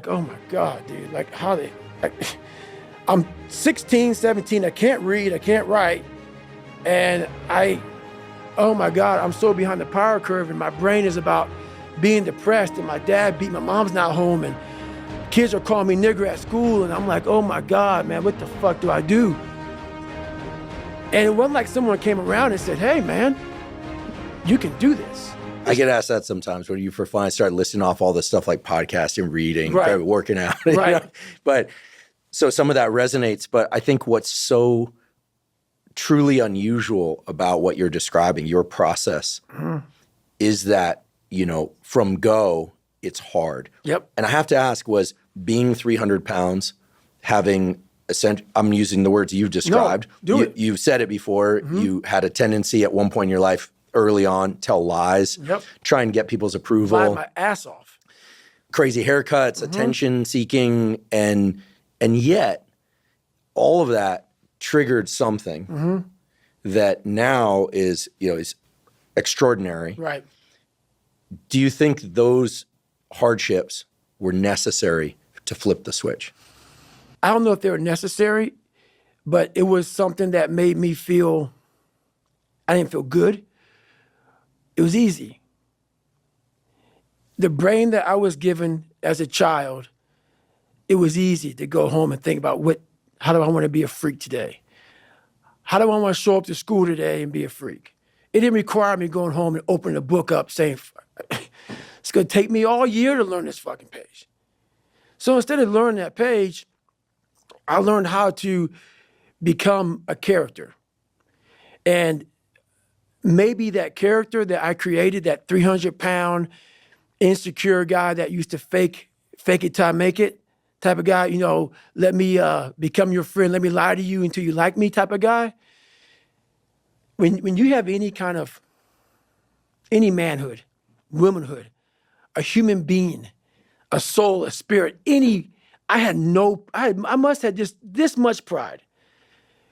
Oh my God, dude, like how they, like, I'm 16, 17, I can't read, I can't write. And oh my God, I'm so behind the power curve and my brain is about being depressed and my dad beat, my mom's not home and kids are calling me nigger at school. And I'm like, oh my God, man, what the fuck do I do? And it wasn't like someone came around and said, hey man, you can do this. I get asked that sometimes when you finally start listing off all this stuff like podcasting, reading, Right. working out. Right. You know? But so some of that resonates. But I think what's so truly unusual about what you're describing, your process, is that, you know, from go, it's hard. Yep. And I have to ask, was being 300 pounds, having I'm using the words you've described. No, you've said it before. You had a tendency at one point in your life early on, tell lies, try and get people's approval. Lie my ass off. Crazy haircuts, attention seeking, and yet all of that triggered something that now is extraordinary. Right. Do you think those hardships were necessary to flip the switch? I don't know if they were necessary, but it was something that made me feel, I didn't feel good. It was easy. The brain that I was given as a child, it was easy to go home and think about how do I want to be a freak today? How do I want to show up to school today and be a freak? It didn't require me going home and opening a book up saying, it's going to take me all year to learn this fucking page. So instead of learning that page, I learned how to become a character. And maybe that character that I created, that 300-pound insecure guy that used to fake it till I make it type of guy, let me become your friend, let me lie to you until you like me type of guy. When you have any manhood, womanhood, a human being, a soul, a spirit, I must have just this much pride,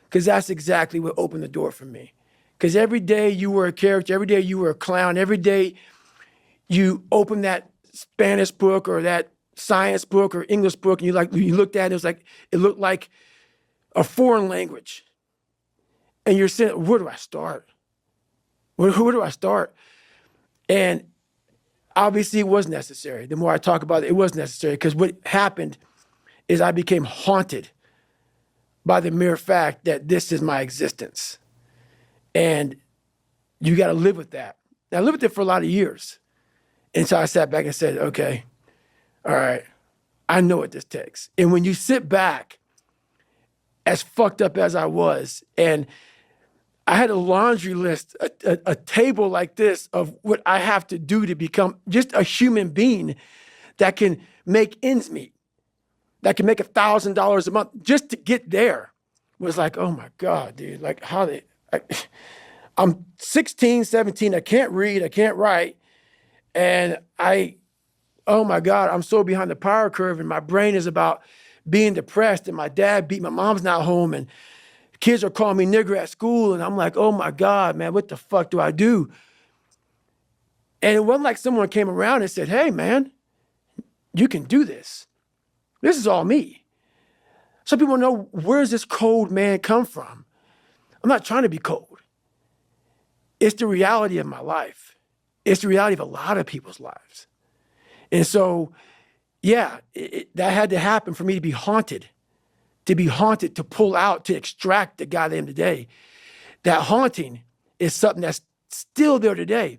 because that's exactly what opened the door for me. Because every day you were a character, every day you were a clown, every day you opened that Spanish book or that science book or English book, and you looked at it, it looked like a foreign language. And you're saying, where do I start? Where do I start? And obviously it was necessary. The more I talk about it, it was necessary, because what happened is I became haunted by the mere fact that this is my existence. And you got to live with that. And I lived with it for a lot of years. And so I sat back and said, okay, all right, I know what this takes. And when you sit back, as fucked up as I was, and I had a laundry list, a table like this of what I have to do to become just a human being that can make ends meet, that can make $1,000 a month just to get there, was like, oh my God, dude, like I'm 16, 17, I can't read, I can't write. And oh my God, I'm so behind the power curve and my brain is about being depressed and my dad beat, my mom's not home and kids are calling me nigger at school. And I'm like, oh my God, man, what the fuck do I do? And it wasn't like someone came around and said, hey man, you can do this. This is all me. Some people know, where's this cold man come from? I'm not trying to be cold. It's the reality of my life. It's the reality of a lot of people's lives. And so, yeah, that had to happen for me to be haunted, to pull out, to extract the guy that I am today. That haunting is something that's still there today.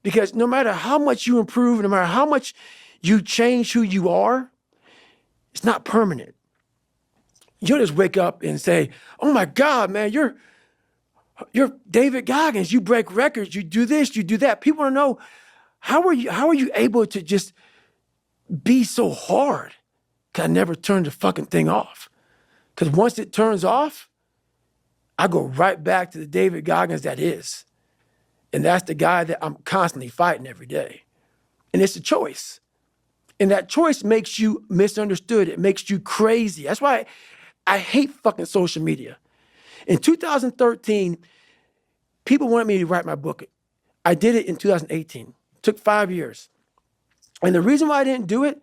Because no matter how much you improve, no matter how much you change who you are, it's not permanent. You don't just wake up and say, oh my God, man, you're David Goggins, you break records, you do this, you do that. People want to know, how are you able to just be so hard? Because I never turned the fucking thing off. Because once it turns off, I go right back to the David Goggins that is. And that's the guy that I'm constantly fighting every day. And it's a choice. And that choice makes you misunderstood. It makes you crazy. That's why I hate fucking social media. In 2013, people wanted me to write my book. I did it in 2018. It took 5 years. And the reason why I didn't do it,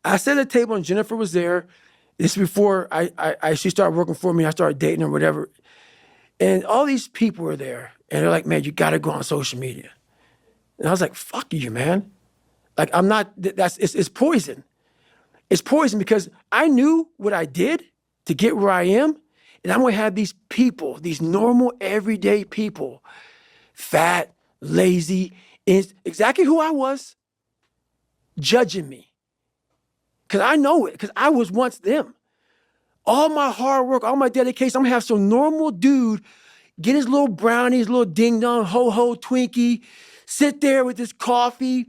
I sat at a table and Jennifer was there. This is before she started working for me. I started dating her, whatever. And all these people were there. And they're like, man, you got to go on social media. And I was like, fuck you, man. Like, I'm not, it's poison. It's poison because I knew what I did to get where I am. And I'm going to have these people, these normal, everyday people, fat, lazy, exactly who I was, judging me. Because I know it, because I was once them. All my hard work, all my dedication, I'm going to have some normal dude get his little brownie, his little ding-dong, ho-ho Twinkie, sit there with his coffee,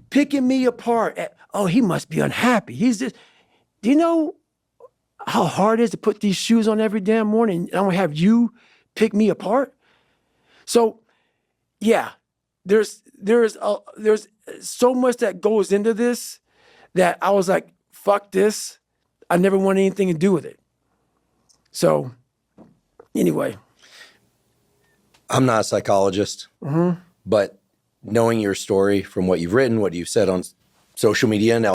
picking me apart. Oh, he must be unhappy. He's just, do you know how hard it is to put these shoes on every damn morning? And I'm going to have you pick me apart? So, yeah, there's so much that goes into this that I was like, fuck this. I never want anything to do with it. So, anyway. I'm not a psychologist, but knowing your story from what you've written, what you've said on social media, and